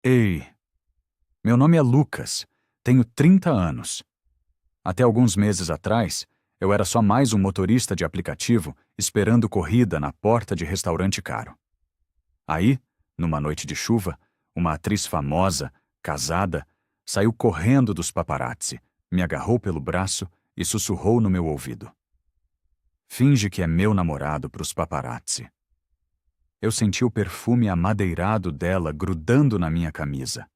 Ei, meu nome é Lucas. Tenho 30 anos. Até alguns meses atrás, eu era só mais um motorista de aplicativo esperando corrida na porta de restaurante caro. Aí, numa noite de chuva, uma atriz famosa, casada, saiu correndo dos paparazzi, me agarrou pelo braço e sussurrou no meu ouvido: "Finge que é meu namorado pros paparazzi." Eu senti o perfume amadeirado dela grudando na minha camisa,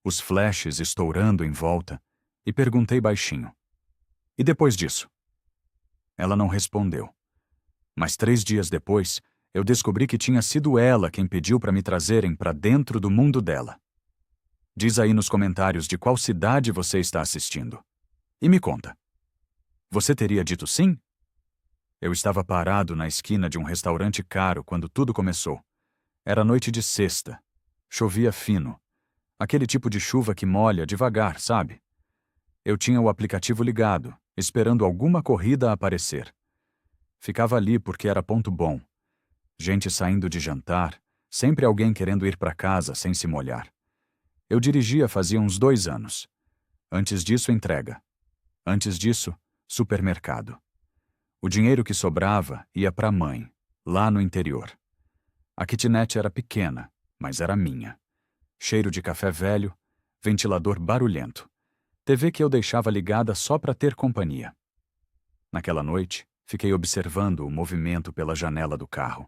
os flashes estourando em volta, e perguntei baixinho: "E depois disso?" Ela não respondeu. Mas 3 dias depois, eu descobri que tinha sido ela quem pediu para me trazerem para dentro do mundo dela. Diz aí nos comentários de qual cidade você está assistindo. E me conta. Você teria dito sim? Eu estava parado na esquina de um restaurante caro quando tudo começou. Era noite de sexta. Chovia fino. Aquele tipo de chuva que molha devagar, sabe? Eu tinha o aplicativo ligado, esperando alguma corrida aparecer. Ficava ali porque era ponto bom. Gente saindo de jantar, sempre alguém querendo ir para casa sem se molhar. Eu dirigia fazia uns 2 anos. Antes disso, entrega. Antes disso, supermercado. O dinheiro que sobrava ia para a mãe, lá no interior. A kitnet era pequena, mas era minha. Cheiro de café velho, ventilador barulhento. TV que eu deixava ligada só para ter companhia. Naquela noite, fiquei observando o movimento pela janela do carro.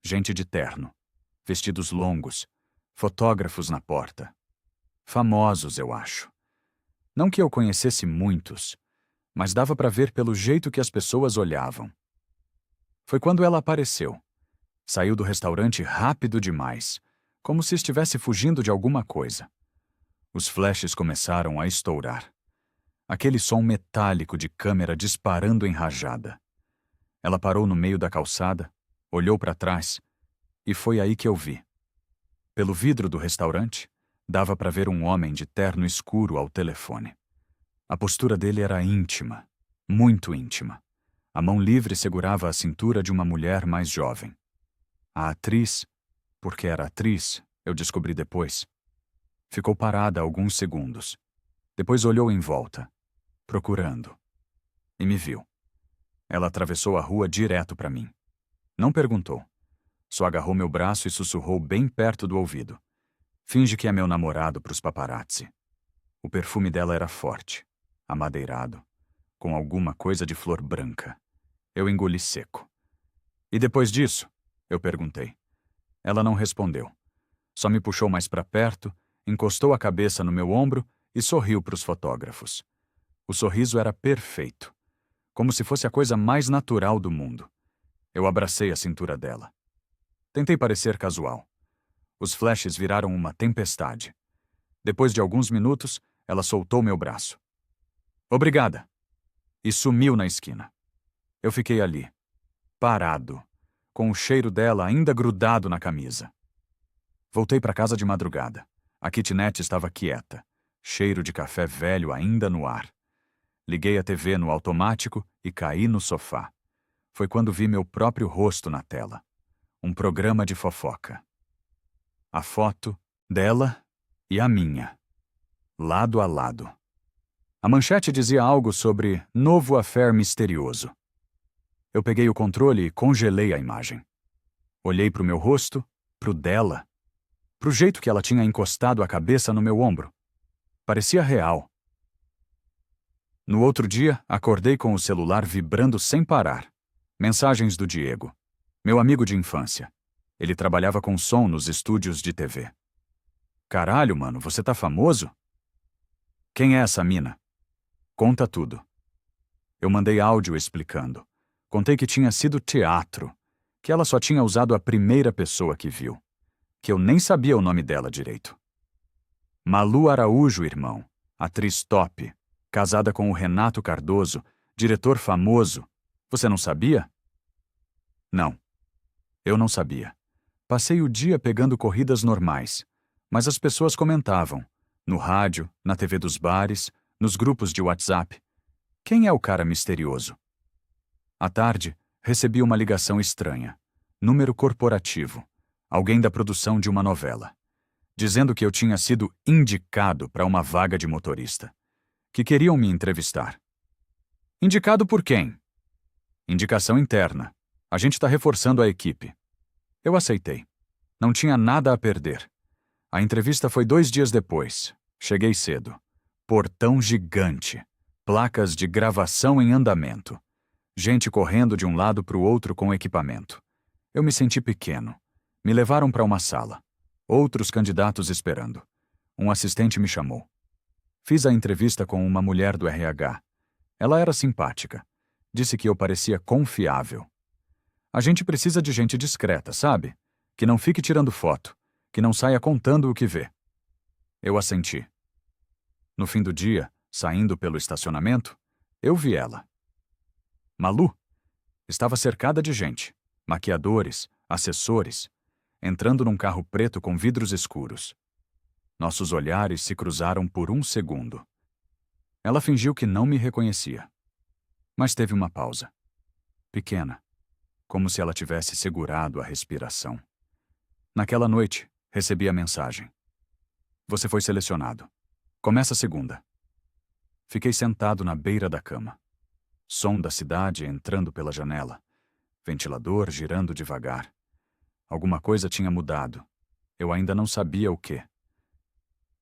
Gente de terno, vestidos longos, fotógrafos na porta. Famosos, eu acho. Não que eu conhecesse muitos, mas dava para ver pelo jeito que as pessoas olhavam. Foi quando ela apareceu. Saiu do restaurante rápido demais, como se estivesse fugindo de alguma coisa. Os flashes começaram a estourar. Aquele som metálico de câmera disparando em rajada. Ela parou no meio da calçada, olhou para trás, e foi aí que eu vi. Pelo vidro do restaurante, dava para ver um homem de terno escuro ao telefone. A postura dele era íntima, muito íntima. A mão livre segurava a cintura de uma mulher mais jovem. A atriz, porque era atriz, eu descobri depois, ficou parada alguns segundos. Depois olhou em volta, procurando. E me viu. Ela atravessou a rua direto para mim. Não perguntou. Só agarrou meu braço e sussurrou bem perto do ouvido: "Finge que é meu namorado pros paparazzi." O perfume dela era forte, amadeirado, com alguma coisa de flor branca. Eu engoli seco. "E depois disso?" eu perguntei. Ela não respondeu. Só me puxou mais para perto, encostou a cabeça no meu ombro e sorriu para os fotógrafos. O sorriso era perfeito, como se fosse a coisa mais natural do mundo. Eu abracei a cintura dela. Tentei parecer casual. Os flashes viraram uma tempestade. Depois de alguns minutos, ela soltou meu braço. "Obrigada!" E sumiu na esquina. Eu fiquei ali, parado, com o cheiro dela ainda grudado na camisa. Voltei para casa de madrugada. A kitnet estava quieta, cheiro de café velho ainda no ar. Liguei a TV no automático e caí no sofá. Foi quando vi meu próprio rosto na tela. Um programa de fofoca. A foto dela e a minha, lado a lado. A manchete dizia algo sobre novo affair misterioso. Eu peguei o controle e congelei a imagem. Olhei para o meu rosto, pro dela, pro jeito que ela tinha encostado a cabeça no meu ombro. Parecia real. No outro dia, acordei com o celular vibrando sem parar. Mensagens do Diego, meu amigo de infância. Ele trabalhava com som nos estúdios de TV. "Caralho, mano, você tá famoso?" "Quem é essa mina?" "Conta tudo." Eu mandei áudio explicando. Contei que tinha sido teatro, que ela só tinha usado a primeira pessoa que viu, que eu nem sabia o nome dela direito. Malu Araújo, irmão, atriz top, casada com o Renato Cardoso, diretor famoso. Você não sabia? Não. Eu não sabia. Passei o dia pegando corridas normais, mas as pessoas comentavam, no rádio, na TV dos bares, nos grupos de WhatsApp. Quem é o cara misterioso? À tarde, recebi uma ligação estranha. Número corporativo. Alguém da produção de uma novela. dizendo que eu tinha sido indicado para uma vaga de motorista, que queriam me entrevistar. Indicado por quem? Indicação interna. A gente está reforçando a equipe. Eu aceitei. Não tinha nada a perder. A entrevista foi 2 dias depois. Cheguei cedo. Portão gigante. Placas de gravação em andamento. Gente correndo de um lado para o outro com equipamento. Eu me senti pequeno. Me levaram para uma sala. Outros candidatos esperando. Um assistente me chamou. Fiz a entrevista com uma mulher do RH. Ela era simpática. Disse que eu parecia confiável. A gente precisa de gente discreta, sabe? Que não fique tirando foto. Que não saia contando o que vê. Eu assenti. No fim do dia, saindo pelo estacionamento, eu vi ela. Malu estava cercada de gente, maquiadores, assessores, entrando num carro preto com vidros escuros. Nossos olhares se cruzaram por 1 segundo. Ela fingiu que não me reconhecia. Mas teve uma pausa. Pequena, como se ela tivesse segurado a respiração. Naquela noite, recebi a mensagem. Você foi selecionado. Começa a segunda. Fiquei sentado na beira da cama. Som da cidade entrando pela janela. Ventilador girando devagar. Alguma coisa tinha mudado. Eu ainda não sabia o quê.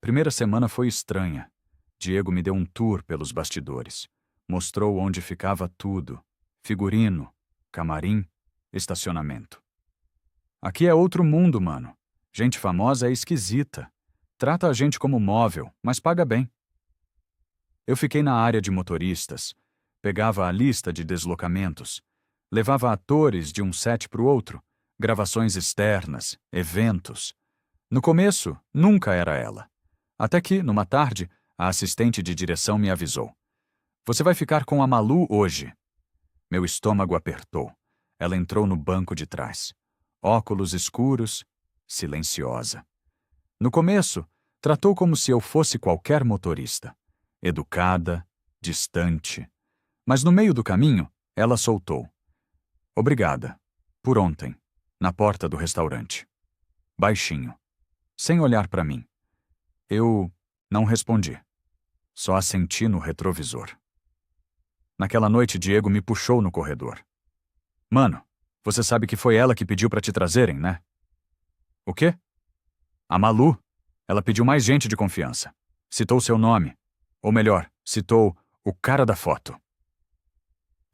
Primeira semana foi estranha. Diego me deu um tour pelos bastidores. Mostrou onde ficava tudo. Figurino, camarim, estacionamento. Aqui é outro mundo, mano. Gente famosa é esquisita. Trata a gente como móvel, mas paga bem. Eu fiquei na área de motoristas. Pegava a lista de deslocamentos. Levava atores de um set para o outro. Gravações externas, eventos. No começo, nunca era ela. Até que, numa tarde, a assistente de direção me avisou. Você vai ficar com a Malu hoje. Meu estômago apertou. Ela entrou no banco de trás. Óculos escuros, silenciosa. No começo, tratou como se eu fosse qualquer motorista. Educada, distante. Mas no meio do caminho, ela soltou. Obrigada. Por ontem. Na porta do restaurante. Baixinho. Sem olhar para mim. Eu não respondi. Só assenti no retrovisor. Naquela noite, Diego me puxou no corredor. Mano, você sabe que foi ela que pediu pra te trazerem, né? O quê? A Malu. Ela pediu mais gente de confiança. Citou seu nome. Ou melhor, citou o cara da foto.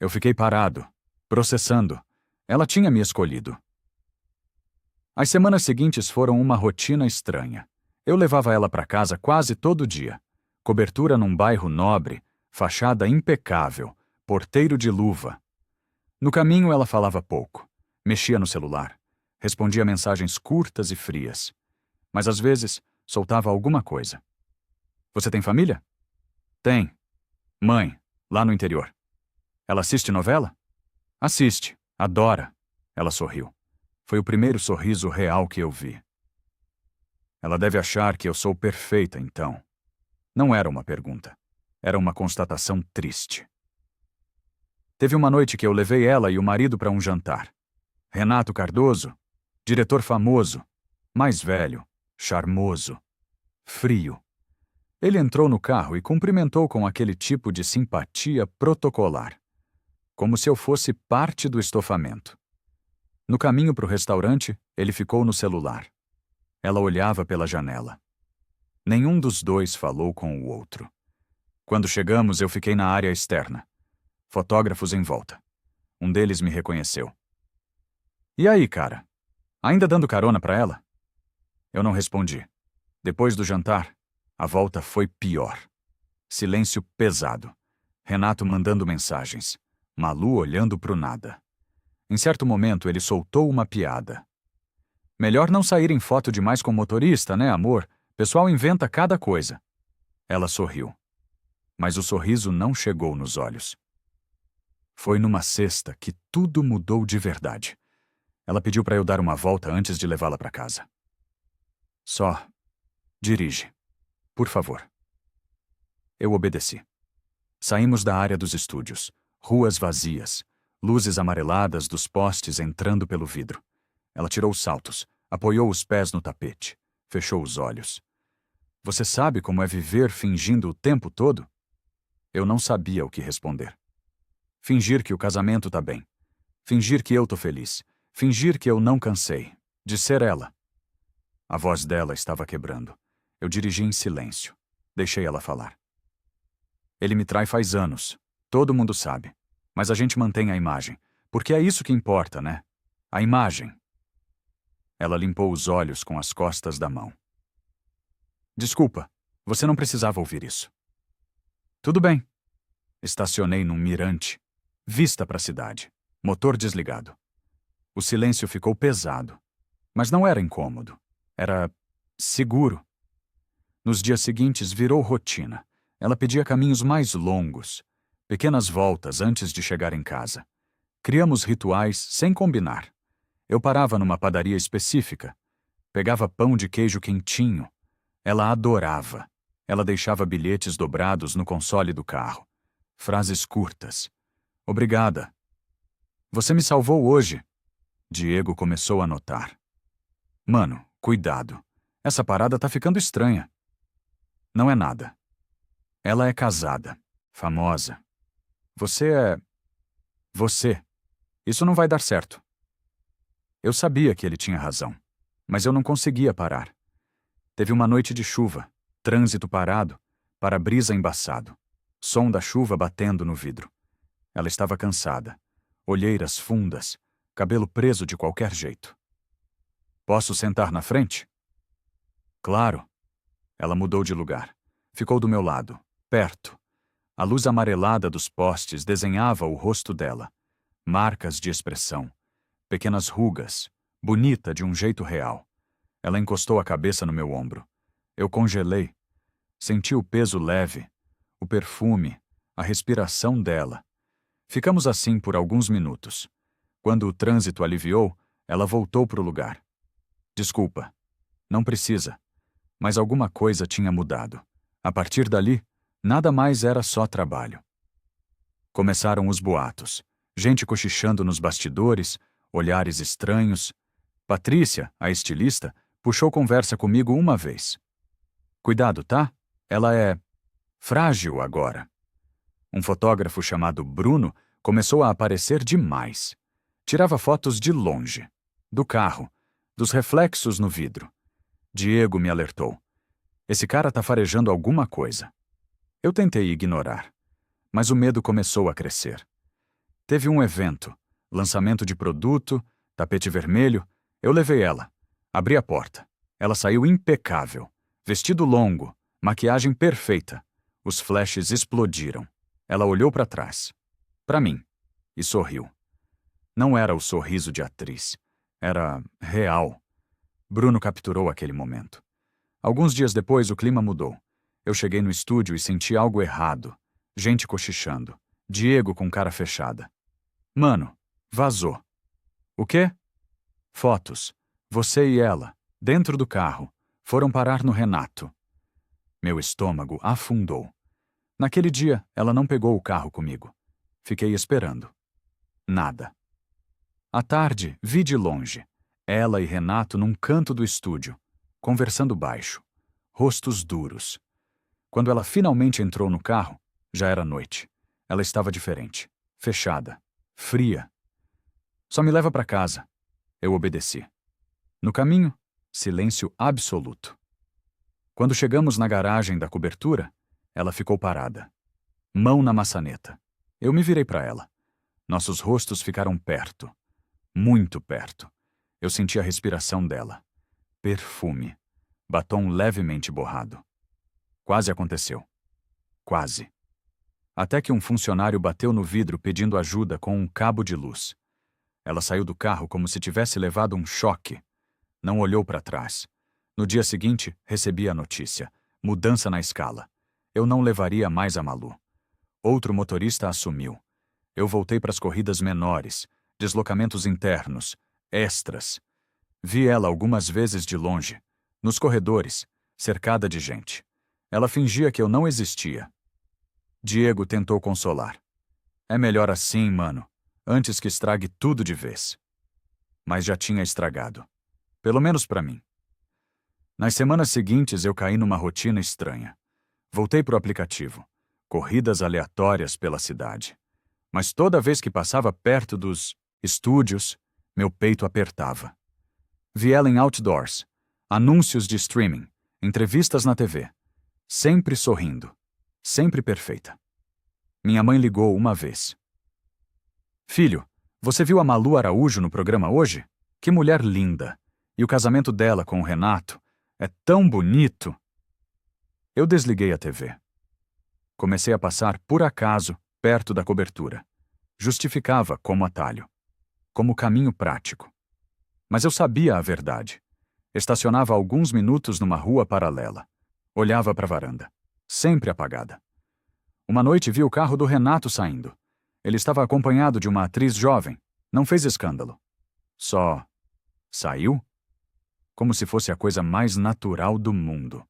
Eu fiquei parado, processando. Ela tinha me escolhido. As semanas seguintes foram uma rotina estranha. Eu levava ela para casa quase todo dia. Cobertura num bairro nobre, fachada impecável, porteiro de luva. No caminho ela falava pouco. Mexia no celular. Respondia mensagens curtas e frias. Mas às vezes soltava alguma coisa. Você tem família? Tem. Mãe, lá no interior. Ela assiste novela? Assiste. Adora. Ela sorriu. Foi o primeiro sorriso real que eu vi. Ela deve achar que eu sou perfeita, então. Não era uma pergunta. Era uma constatação triste. Teve uma noite que eu levei ela e o marido para um jantar. Renato Cardoso, diretor famoso, mais velho, charmoso, frio. Ele entrou no carro e cumprimentou com aquele tipo de simpatia protocolar, como se eu fosse parte do estofamento. No caminho para o restaurante, ele ficou no celular. Ela olhava pela janela. Nenhum dos dois falou com o outro. Quando chegamos, eu fiquei na área externa. Fotógrafos em volta. Um deles me reconheceu. E aí, cara? Ainda dando carona pra ela? Eu não respondi. Depois do jantar, a volta foi pior. Silêncio pesado. Renato mandando mensagens. Malu olhando pro nada. Em certo momento, ele soltou uma piada. Melhor não sair em foto demais com motorista, né, amor? Pessoal inventa cada coisa. Ela sorriu. Mas o sorriso não chegou nos olhos. Foi numa sexta que tudo mudou de verdade. Ela pediu para eu dar uma volta antes de levá-la para casa. Só dirige, por favor. Eu obedeci. Saímos da área dos estúdios, ruas vazias, luzes amareladas dos postes entrando pelo vidro. Ela tirou os saltos, apoiou os pés no tapete, Fechou os olhos. Você sabe como é viver fingindo o tempo todo? Eu não sabia o que responder. Fingir que o casamento tá bem. Fingir que eu tô feliz. Fingir que eu não cansei. De ser ela. A voz dela estava quebrando. Eu dirigi em silêncio. Deixei ela falar. Ele me trai faz anos. Todo mundo sabe. Mas a gente mantém a imagem. Porque é isso que importa, né? A imagem. Ela limpou os olhos com as costas da mão. Desculpa, você não precisava ouvir isso. Tudo bem. Estacionei num mirante. Vista para a cidade. Motor desligado. O silêncio ficou pesado. Mas não era incômodo. Era seguro. Nos dias seguintes virou rotina. Ela pedia caminhos mais longos. Pequenas voltas antes de chegar em casa. Criamos rituais sem combinar. Eu parava numa padaria específica. Pegava pão de queijo quentinho. Ela adorava. Ela deixava bilhetes dobrados no console do carro. Frases curtas. Obrigada. Você me salvou hoje. Diego começou a notar. Mano, cuidado. Essa parada tá ficando estranha. Não é nada. Ela é casada. Famosa. Você é... Você. Isso não vai dar certo. Eu sabia que ele tinha razão. Mas eu não conseguia parar. Teve uma noite de chuva, trânsito parado, para-brisa embaçado, som da chuva batendo no vidro. Ela estava cansada, olheiras fundas, cabelo preso de qualquer jeito. Posso sentar na frente? Claro. Ela mudou de lugar. Ficou do meu lado, perto. A luz amarelada dos postes desenhava o rosto dela. Marcas de expressão, pequenas rugas, bonita de um jeito real. Ela encostou a cabeça no meu ombro. Eu congelei. Senti o peso leve, o perfume, a respiração dela. Ficamos assim por alguns minutos. Quando o trânsito aliviou, ela voltou para o lugar. Desculpa. Não precisa. Mas alguma coisa tinha mudado. A partir dali, nada mais era só trabalho. Começaram os boatos. Gente cochichando nos bastidores, olhares estranhos. Patrícia, a estilista, puxou conversa comigo uma vez. Cuidado, tá? Ela é frágil agora. Um fotógrafo chamado Bruno começou a aparecer demais. Tirava fotos de longe, do carro, dos reflexos no vidro. Diego me alertou. Esse cara tá farejando alguma coisa. Eu tentei ignorar, mas o medo começou a crescer. Teve um evento, lançamento de produto, tapete vermelho. Eu levei ela. Abri a porta. Ela saiu impecável. Vestido longo, maquiagem perfeita. Os flashes explodiram. Ela olhou para trás. Para mim. E sorriu. Não era o sorriso de atriz. Era real. Bruno capturou aquele momento. Alguns dias depois, o clima mudou. Eu cheguei no estúdio e senti algo errado. Gente cochichando. Diego com cara fechada. Mano, vazou. O quê? Fotos. Você e ela, dentro do carro, foram parar no Renato. Meu estômago afundou. Naquele dia, ela não pegou o carro comigo. Fiquei esperando. Nada. À tarde, vi de longe. Ela e Renato num canto do estúdio, conversando baixo. Rostos duros. Quando ela finalmente entrou no carro, já era noite. Ela estava diferente. Fechada. Fria. Só me leva para casa. Eu obedeci. No caminho, silêncio absoluto. Quando chegamos na garagem da cobertura, ela ficou parada. Mão na maçaneta. Eu me virei para ela. Nossos rostos ficaram perto. Muito perto. Eu senti a respiração dela. Perfume. Batom levemente borrado. Quase aconteceu. Quase. Até que um funcionário bateu no vidro pedindo ajuda com um cabo de luz. Ela saiu do carro como se tivesse levado um choque. Não olhou para trás. No dia seguinte, recebi a notícia. Mudança na escala. Eu não levaria mais a Malu. Outro motorista assumiu. Eu voltei para as corridas menores, deslocamentos internos, extras. Vi ela algumas vezes de longe, nos corredores, cercada de gente. Ela fingia que eu não existia. Diego tentou consolar. É melhor assim, mano, antes que estrague tudo de vez. Mas já tinha estragado. Pelo menos para mim. Nas semanas seguintes, eu caí numa rotina estranha. Voltei pro aplicativo. Corridas aleatórias pela cidade. Mas toda vez que passava perto dos estúdios, meu peito apertava. Vi ela em outdoors, anúncios de streaming, entrevistas na TV. Sempre sorrindo. Sempre perfeita. Minha mãe ligou uma vez. Filho, você viu a Malu Araújo no programa hoje? Que mulher linda! E o casamento dela com o Renato é tão bonito! Eu desliguei a TV. Comecei a passar por acaso perto da cobertura. Justificava como atalho, como caminho prático. Mas eu sabia a verdade. Estacionava alguns minutos numa rua paralela. Olhava para a varanda, sempre apagada. Uma noite vi o carro do Renato saindo. Ele estava acompanhado de uma atriz jovem. Não fez escândalo. Só saiu? Como se fosse a coisa mais natural do mundo.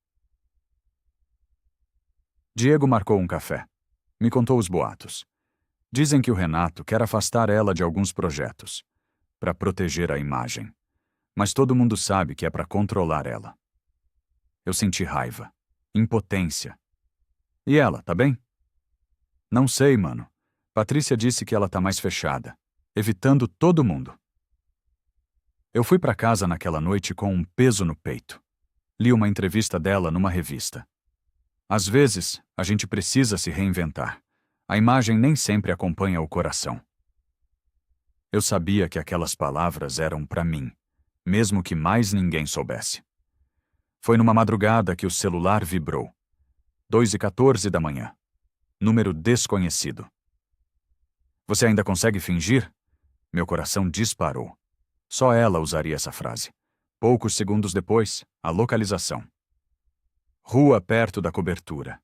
Diego marcou um café. Me contou os boatos. Dizem que o Renato quer afastar ela de alguns projetos, para proteger a imagem. Mas todo mundo sabe que é para controlar ela. Eu senti raiva, impotência. E ela, tá bem? Não sei, mano. Patrícia disse que ela tá mais fechada, evitando todo mundo. Eu fui para casa naquela noite com um peso no peito. Li uma entrevista dela numa revista. Às vezes, a gente precisa se reinventar. A imagem nem sempre acompanha o coração. Eu sabia que aquelas palavras eram para mim, mesmo que mais ninguém soubesse. Foi numa madrugada que o celular vibrou. 2h14 da manhã. Número desconhecido. Você ainda consegue fingir? Meu coração disparou. Só ela usaria essa frase. Poucos segundos depois, a localização. Rua perto da cobertura.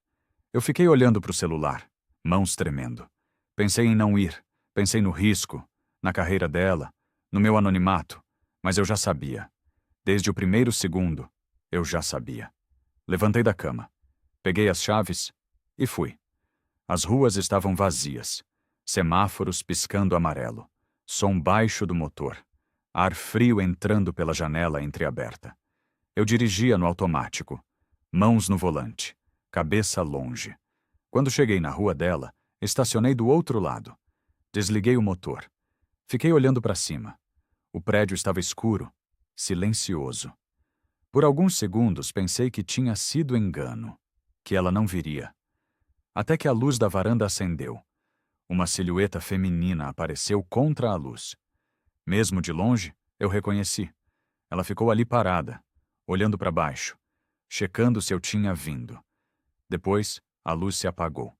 Eu fiquei olhando para o celular, mãos tremendo. Pensei em não ir, pensei no risco, na carreira dela, no meu anonimato, mas eu já sabia. Desde o primeiro segundo, eu já sabia. Levantei da cama, peguei as chaves e fui. As ruas estavam vazias, semáforos piscando amarelo, som baixo do motor, ar frio entrando pela janela entreaberta. Eu dirigia no automático, mãos no volante, cabeça longe. Quando cheguei na rua dela, estacionei do outro lado. Desliguei o motor. Fiquei olhando para cima. O prédio estava escuro, silencioso. Por alguns segundos pensei que tinha sido engano, que ela não viria. Até que a luz da varanda acendeu. Uma silhueta feminina apareceu contra a luz. Mesmo de longe, eu reconheci. Ela ficou ali parada, olhando para baixo, checando se eu tinha vindo. Depois, a luz se apagou.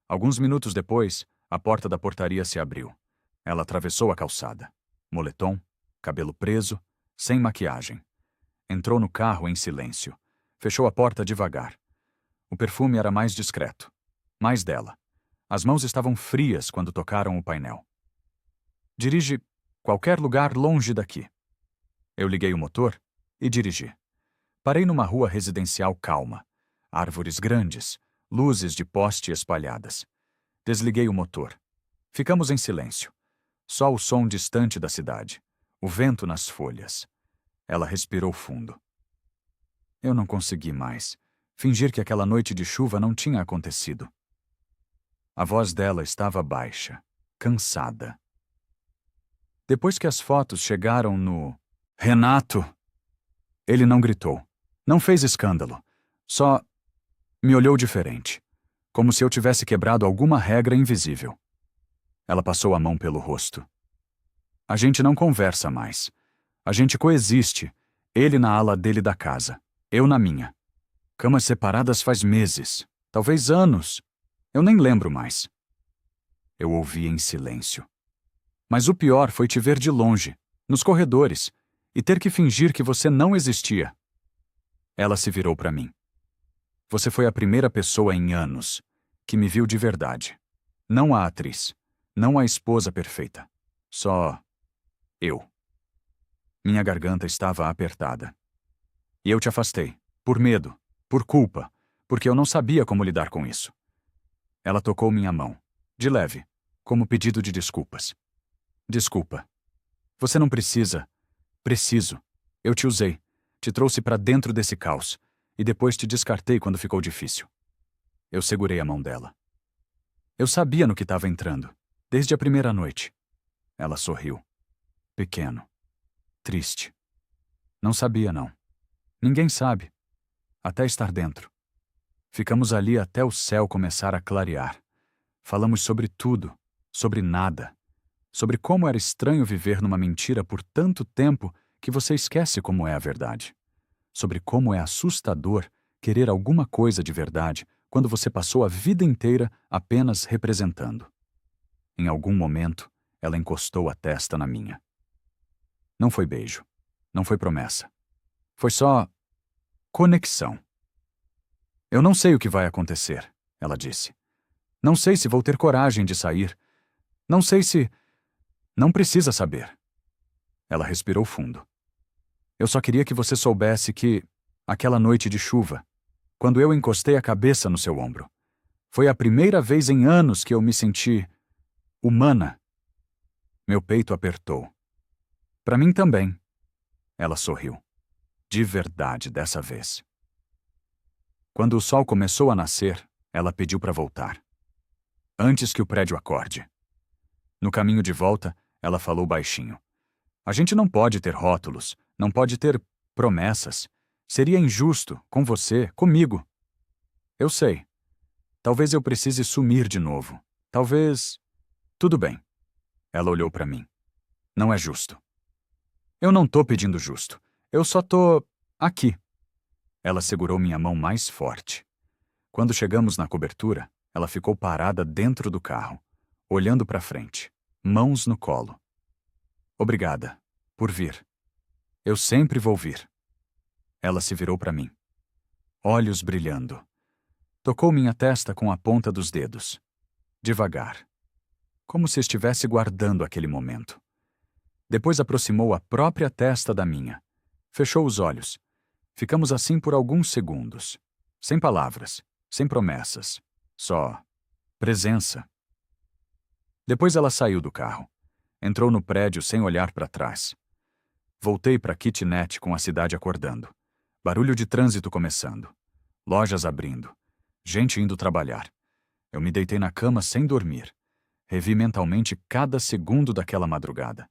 Alguns minutos depois, a porta da portaria se abriu. Ela atravessou a calçada. Moletom, cabelo preso, sem maquiagem. Entrou no carro em silêncio. Fechou a porta devagar. O perfume era mais discreto. Mais dela. As mãos estavam frias quando tocaram o painel. Dirige qualquer lugar longe daqui. Eu liguei o motor e dirigi. Parei numa rua residencial calma. Árvores grandes, luzes de poste espalhadas. Desliguei o motor. Ficamos em silêncio. Só o som distante da cidade. O vento nas folhas. Ela respirou fundo. Eu não consegui mais. Fingir que aquela noite de chuva não tinha acontecido. A voz dela estava baixa, cansada. Depois que as fotos chegaram no Renato, ele não gritou, não fez escândalo, só me olhou diferente, como se eu tivesse quebrado alguma regra invisível. Ela passou a mão pelo rosto. A gente não conversa mais. A gente coexiste, ele na ala dele da casa, eu na minha. Camas separadas faz meses, talvez anos. Eu nem lembro mais. Eu ouvi em silêncio. Mas o pior foi te ver de longe, nos corredores, e ter que fingir que você não existia. Ela se virou para mim. Você foi a primeira pessoa em anos que me viu de verdade. Não a atriz, não a esposa perfeita. Só eu. Minha garganta estava apertada. E eu te afastei, por medo, por culpa, porque eu não sabia como lidar com isso. Ela tocou minha mão, de leve, como pedido de desculpas. Desculpa. Você não precisa. Preciso. Eu te usei. Te trouxe para dentro desse caos, e depois te descartei quando ficou difícil. Eu segurei a mão dela. Eu sabia no que estava entrando, desde a primeira noite. Ela sorriu. Pequeno. Triste. Não sabia, não. Ninguém sabe. Até estar dentro. Ficamos ali até o céu começar a clarear. Falamos sobre tudo, sobre nada. Sobre como era estranho viver numa mentira por tanto tempo que você esquece como é a verdade. Sobre como é assustador querer alguma coisa de verdade quando você passou a vida inteira apenas representando. Em algum momento, ela encostou a testa na minha. Não foi beijo. Não foi promessa. Foi só conexão. Eu não sei o que vai acontecer, ela disse. Não sei se vou ter coragem de sair. Não sei se... Não precisa saber. Ela respirou fundo. Eu só queria que você soubesse que, aquela noite de chuva, quando eu encostei a cabeça no seu ombro, foi a primeira vez em anos que eu me senti humana. Meu peito apertou. Para mim também. Ela sorriu. De verdade dessa vez. Quando o sol começou a nascer, ela pediu para voltar. Antes que o prédio acorde. No caminho de volta, ela falou baixinho. A gente não pode ter rótulos, não pode ter promessas. Seria injusto, com você, comigo. Eu sei. Talvez eu precise sumir de novo. Talvez... Tudo bem. Ela olhou para mim. Não é justo. Eu não tô pedindo justo. Eu só tô... aqui. Ela segurou minha mão mais forte. Quando chegamos na cobertura, ela ficou parada dentro do carro, olhando para frente, mãos no colo. Obrigada, por vir. Eu sempre vou vir. Ela se virou para mim. Olhos brilhando. Tocou minha testa com a ponta dos dedos. Devagar. Como se estivesse guardando aquele momento. Depois aproximou a própria testa da minha. Fechou os olhos. Ficamos assim por alguns segundos. Sem palavras, sem promessas. Só presença. Depois ela saiu do carro. Entrou no prédio sem olhar para trás. Voltei para a kitnet com a cidade acordando. Barulho de trânsito começando. Lojas abrindo. Gente indo trabalhar. Eu me deitei na cama sem dormir. Revi mentalmente cada segundo daquela madrugada.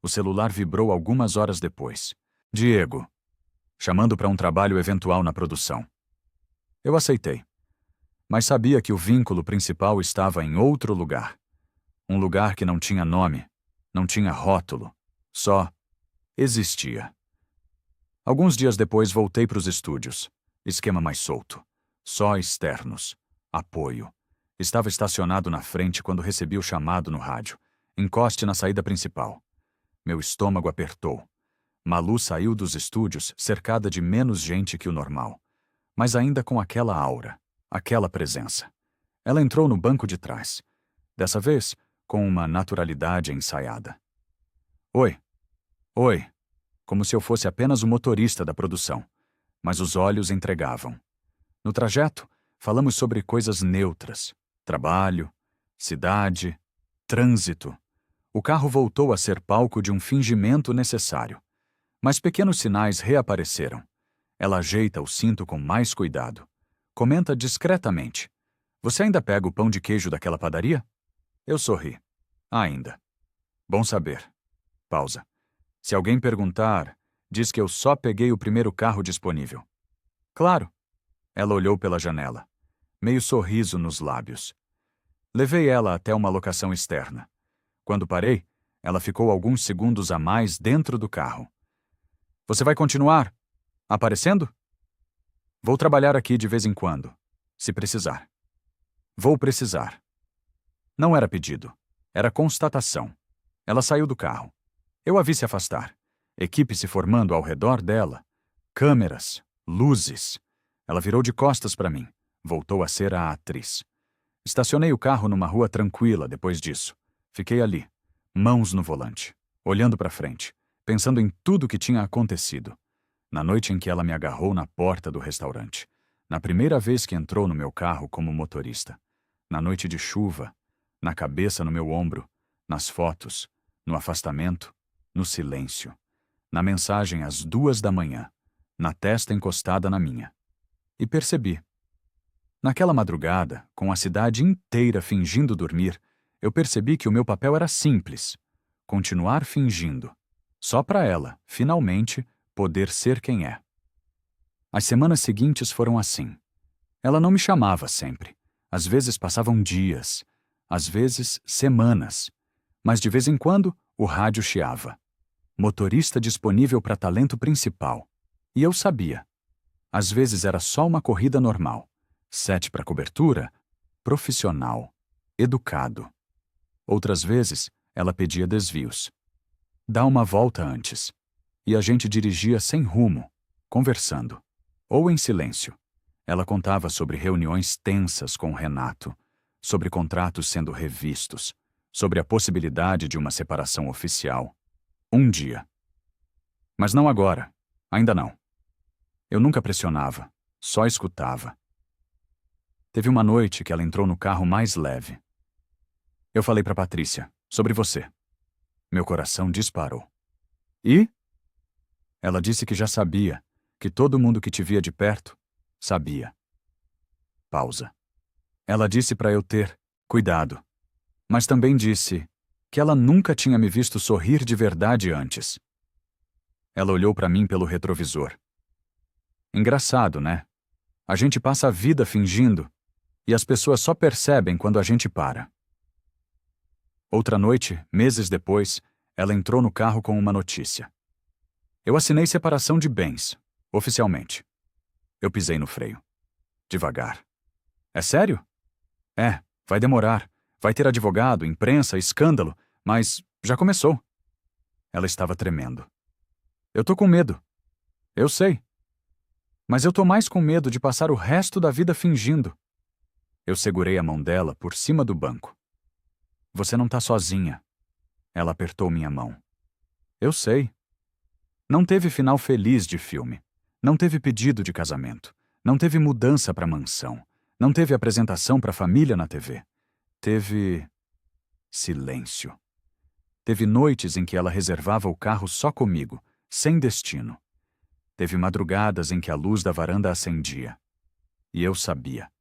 O celular vibrou algumas horas depois. Diego. Chamando para um trabalho eventual na produção. Eu aceitei. Mas sabia que o vínculo principal estava em outro lugar. Um lugar que não tinha nome, não tinha rótulo, só existia. Alguns dias depois voltei para os estúdios. Esquema mais solto. Só externos. Apoio. Estava estacionado na frente quando recebi o chamado no rádio. Encoste na saída principal. Meu estômago apertou. Malu saiu dos estúdios cercada de menos gente que o normal. Mas ainda com aquela aura, aquela presença. Ela entrou no banco de trás. Dessa vez, com uma naturalidade ensaiada. Oi. Oi. Como se eu fosse apenas o motorista da produção. Mas os olhos entregavam. No trajeto, falamos sobre coisas neutras. Trabalho, cidade, trânsito. O carro voltou a ser palco de um fingimento necessário. Mas pequenos sinais reapareceram. Ela ajeita o cinto com mais cuidado. Comenta discretamente. Você ainda pega o pão de queijo daquela padaria? Eu sorri. Ainda. Bom saber. Pausa. Se alguém perguntar, diz que eu só peguei o primeiro carro disponível. Claro. Ela olhou pela janela. Meio sorriso nos lábios. Levei ela até uma locação externa. Quando parei, ela ficou alguns segundos a mais dentro do carro. Você vai continuar aparecendo? Vou trabalhar aqui de vez em quando, se precisar. Vou precisar. Não era pedido. Era constatação. Ela saiu do carro. Eu a vi se afastar. Equipe se formando ao redor dela. Câmeras, luzes. Ela virou de costas para mim. Voltou a ser a atriz. Estacionei o carro numa rua tranquila depois disso. Fiquei ali, mãos no volante, olhando para frente, pensando em tudo que tinha acontecido. Na noite em que ela me agarrou na porta do restaurante. Na primeira vez que entrou no meu carro como motorista. Na noite de chuva. Na cabeça no meu ombro. Nas fotos. No afastamento. No silêncio. Na mensagem às 2 da manhã. na testa encostada na minha. E percebi. Naquela madrugada, com a cidade inteira fingindo dormir, eu percebi que o meu papel era simples: continuar fingindo, só para ela, finalmente, poder ser quem é. As semanas seguintes foram assim. Ela não me chamava sempre. Às vezes passavam dias, às vezes semanas. Mas de vez em quando, o rádio chiava. Motorista disponível para talento principal. E eu sabia. Às vezes era só uma corrida normal. Set para cobertura, profissional, educado. Outras vezes, ela pedia desvios. Dá uma volta antes. E a gente dirigia sem rumo, conversando. Ou em silêncio. Ela contava sobre reuniões tensas com Renato, sobre contratos sendo revistos, sobre a possibilidade de uma separação oficial. Um dia. Mas não agora. Ainda não. Eu nunca pressionava, só escutava. Teve uma noite que ela entrou no carro mais leve. Eu falei para Patrícia, sobre você. Meu coração disparou. E? Ela disse que já sabia, que todo mundo que te via de perto sabia. Pausa. Ela disse para eu ter cuidado, mas também disse que ela nunca tinha me visto sorrir de verdade antes. Ela olhou para mim pelo retrovisor. Engraçado, né? A gente passa a vida fingindo e as pessoas só percebem quando a gente para. Outra noite, meses depois, ela entrou no carro com uma notícia. Eu assinei separação de bens, oficialmente. Eu pisei no freio. Devagar. É sério? É, vai demorar. Vai ter advogado, imprensa, escândalo, mas já começou. Ela estava tremendo. Eu tô com medo. Eu sei. Mas eu tô mais com medo de passar o resto da vida fingindo. Eu segurei a mão dela por cima do banco. Você não tá sozinha. Ela apertou minha mão. Eu sei. Não teve final feliz de filme. Não teve pedido de casamento. Não teve mudança pra mansão. Não teve apresentação pra família na TV. Teve silêncio. Teve noites em que ela reservava o carro só comigo, sem destino. Teve madrugadas em que a luz da varanda acendia. E eu sabia.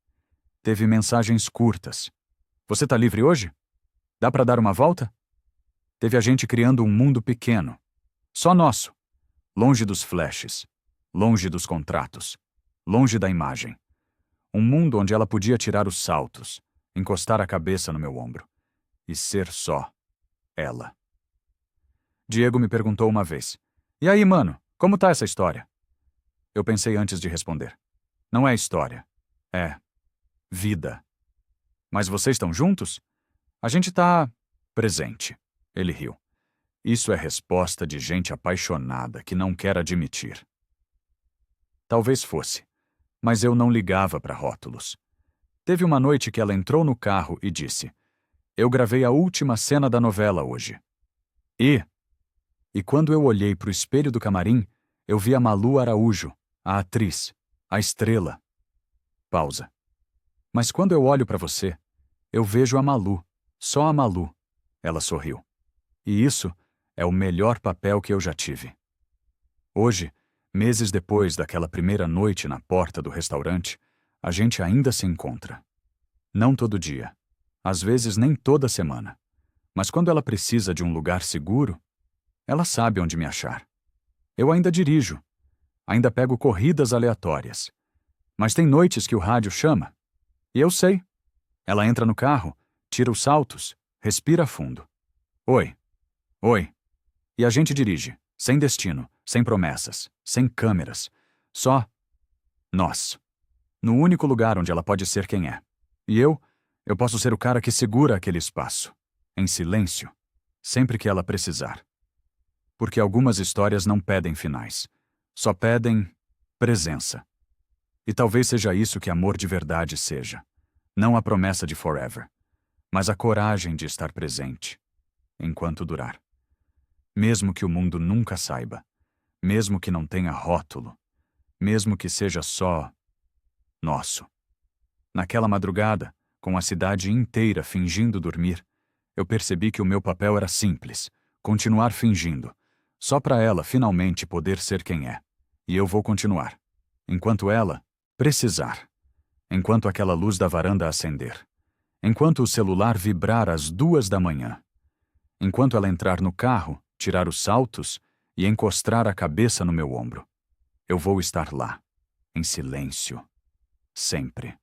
Teve mensagens curtas. Você tá livre hoje? Dá pra dar uma volta? Teve a gente criando um mundo pequeno. Só nosso. Longe dos flashes. Longe dos contratos. Longe da imagem. Um mundo onde ela podia tirar os saltos, encostar a cabeça no meu ombro. E ser só ela. Diego me perguntou uma vez. E aí, mano, como tá essa história? Eu pensei antes de responder. Não é história. É vida. Mas vocês estão juntos? A gente tá presente. Ele riu. Isso é resposta de gente apaixonada que não quer admitir. Talvez fosse, mas eu não ligava para rótulos. Teve uma noite que ela entrou no carro e disse: Eu gravei a última cena da novela hoje. E quando eu olhei pro espelho do camarim, eu vi a Malu Araújo, a atriz, a estrela. Pausa. Mas quando eu olho para você, eu vejo a Malu, só a Malu. Ela sorriu. E isso é o melhor papel que eu já tive. Hoje, meses depois daquela primeira noite na porta do restaurante, a gente ainda se encontra. Não todo dia. Às vezes nem toda semana. Mas quando ela precisa de um lugar seguro, ela sabe onde me achar. Eu ainda dirijo. Ainda pego corridas aleatórias. Mas tem noites que o rádio chama. E eu sei. Ela entra no carro, tira os saltos, respira fundo. Oi. Oi. E a gente dirige, sem destino, sem promessas, sem câmeras. Só nós. No único lugar onde ela pode ser quem é. E eu posso ser o cara que segura aquele espaço. Em silêncio. Sempre que ela precisar. Porque algumas histórias não pedem finais. Só pedem presença. E talvez seja isso que amor de verdade seja. Não a promessa de forever, mas a coragem de estar presente, enquanto durar. Mesmo que o mundo nunca saiba, mesmo que não tenha rótulo, mesmo que seja só nosso. Naquela madrugada, com a cidade inteira fingindo dormir, eu percebi que o meu papel era simples, continuar fingindo, só para ela finalmente poder ser quem é. E eu vou continuar. Enquanto ela precisar. Enquanto aquela luz da varanda acender. Enquanto o celular vibrar às 2 da manhã. Enquanto ela entrar no carro, tirar os saltos e encostar a cabeça no meu ombro. Eu vou estar lá, em silêncio. Sempre.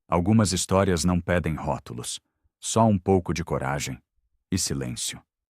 Algumas histórias não pedem rótulos, só um pouco de coragem e silêncio.